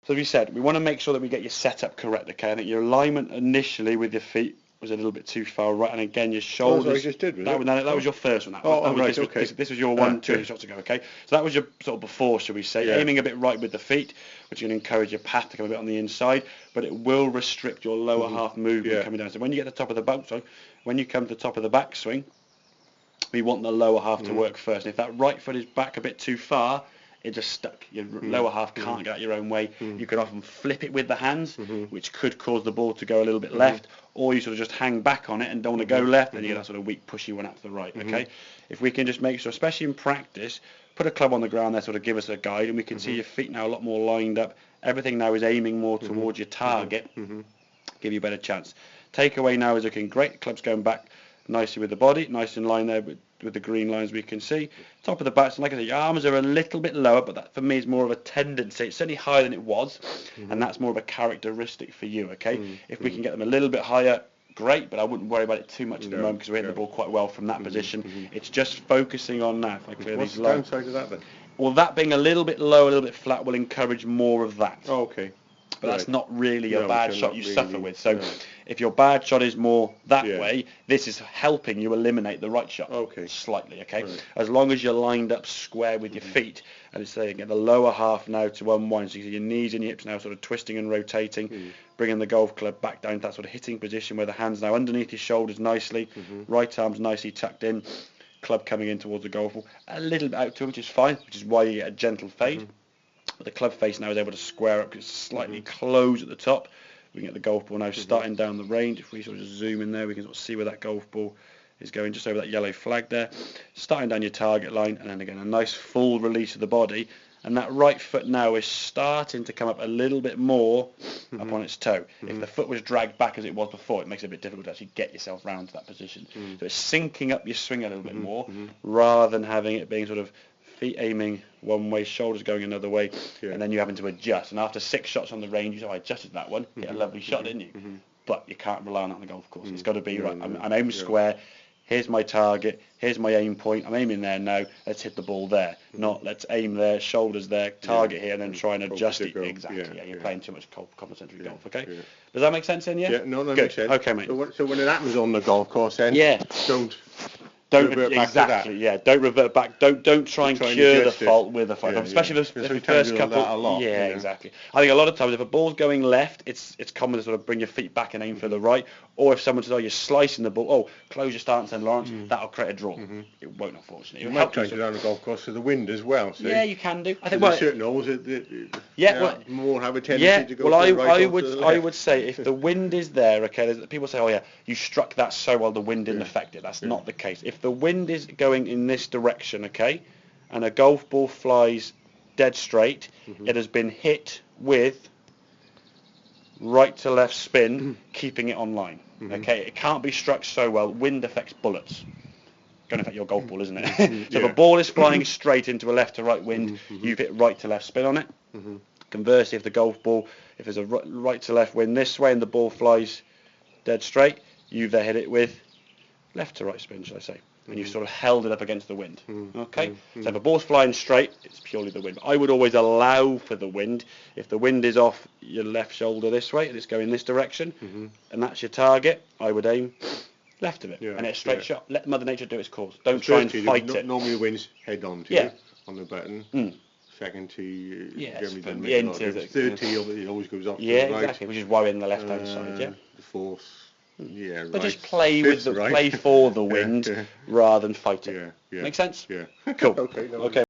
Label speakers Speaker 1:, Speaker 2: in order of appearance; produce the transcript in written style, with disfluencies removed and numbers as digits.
Speaker 1: So as we said, we want to make sure that we get your setup correct, okay? I think your alignment initially with your feet was a little bit too far right, and again your shoulders.
Speaker 2: Oh, that's what I just did, was
Speaker 1: that
Speaker 2: it?
Speaker 1: Was, no, that was your first one.
Speaker 2: Okay.
Speaker 1: This was your 2 shots ago, okay? So that was your sort of before, shall we say?
Speaker 2: Yeah.
Speaker 1: Aiming a bit right with the feet, which is going to encourage your path to come a bit on the inside, but it will restrict your lower half movement coming down. So when you get to the top of the backswing, when you come to the top of the backswing, we want the lower half to work first. And if that right foot is back a bit too far, it just stuck. Your lower half can't get out your own way. You can often flip it with the hands, which could cause the ball to go a little bit left, or you sort of just hang back on it and don't want to go left, and you get that sort of weak, pushy one out to the right, okay? If we can just make sure, especially in practice, put a club on the ground there, sort of give us a guide, and we can see your feet now a lot more lined up. Everything now is aiming more towards your target, give you a better chance. Takeaway now is looking great. Club's going back nicely with the body, nice in line there with the green lines we can see. Top of the backs, and like I said, your arms are a little bit lower, but that for me is more of a tendency. It's certainly higher than it was, and that's more of a characteristic for you, okay? If we can get them a little bit higher, great, but I wouldn't worry about it too much at the moment because we're hitting the ball quite well from that position. It's just focusing on that. If I clear
Speaker 2: What's
Speaker 1: these
Speaker 2: the
Speaker 1: lines.
Speaker 2: downside of that then?
Speaker 1: Well, that being a little bit low, a little bit flat will encourage more of that.
Speaker 2: Oh, okay.
Speaker 1: But that's not really a bad shot you suffer with. So
Speaker 2: no.
Speaker 1: if your bad shot is more that way, this is helping you eliminate the right shot slightly, okay?
Speaker 2: Right.
Speaker 1: As long as you're lined up square with your feet, and it's saying get the lower half now to unwind, so you see your knees and your hips now sort of twisting and rotating, bringing the golf club back down to that sort of hitting position where the hands now underneath your shoulders nicely, right arm's nicely tucked in, club coming in towards the golf ball, a little bit out to it, which is fine, which is why you get a gentle fade. But the club face now is able to square up, it's slightly close at the top. We can get the golf ball now starting down the range. If we sort of just zoom in there, we can sort of see where that golf ball is going, just over that yellow flag there. Starting down your target line, and then again a nice full release of the body. And that right foot now is starting to come up a little bit more up on its toe. If the foot was dragged back as it was before, it makes it a bit difficult to actually get yourself round to that position. So it's syncing up your swing a little bit more, rather than having it being sort of feet aiming one way, shoulders going another way, and then you having to adjust. And after 6 shots on the range, you say, I adjusted that one, hit a lovely shot, didn't you? But you can't rely on that on the golf course. It's got to be, right, I'm aiming square, here's my target, here's my aim point, I'm aiming there now, let's hit the ball there. Not let's aim there, shoulders there, target here, and then try and adjust it. Exactly, you're playing too much complimentary golf, okay? Does that make sense then,
Speaker 2: Yeah, no, that makes sense.
Speaker 1: Okay, mate.
Speaker 2: So when it happens on the golf course then,
Speaker 1: don't
Speaker 2: revert back to that.
Speaker 1: Don't revert back. Don't try and cure the fault with a fault, especially if the first couple. Exactly. I think a lot of times if a ball's going left, it's common to sort of bring your feet back and aim for the right. Or if someone says, "Oh, you're slicing the ball," close your stance, then Lawrence, that'll create a draw. It won't, unfortunately.
Speaker 2: You might change it down the golf course for the wind as well. So
Speaker 1: you can do. I think
Speaker 2: certain holes that more have a tendency to go.
Speaker 1: I would say if the wind is there, okay. People say, "Oh yeah, you struck that so well, the wind didn't affect it." That's not the case. If the wind is going in this direction, okay, and a golf ball flies dead straight, it has been hit with right to left spin, keeping it on line. Okay, it can't be struck so well. Wind affects bullets. Going to affect your golf ball, isn't it? So if a ball is flying straight into a left to right wind, you've hit right to left spin on it. Conversely, if the golf ball, if there's a right to left wind this way and the ball flies dead straight, you've hit it with left to right spin, should I say. And you've sort of held it up against the wind. Okay? So if a ball's flying straight, it's purely the wind. But I would always allow for the wind. If the wind is off your left shoulder this way, and it's going this direction, and that's your target, I would aim left of it. And it's a straight shot. Let Mother Nature do its course. Don't try and fight it.
Speaker 2: Normally the wind's head on to you, on the button. Second tee, generally doesn't make a lot of difference. Third tee, it always goes off to the right.
Speaker 1: Exactly, which is why we're in the left-hand side,
Speaker 2: The fourth.
Speaker 1: But just play with play for the wind rather than fight it. Make sense?
Speaker 2: Yeah.
Speaker 1: Cool.
Speaker 2: Okay.
Speaker 1: Okay.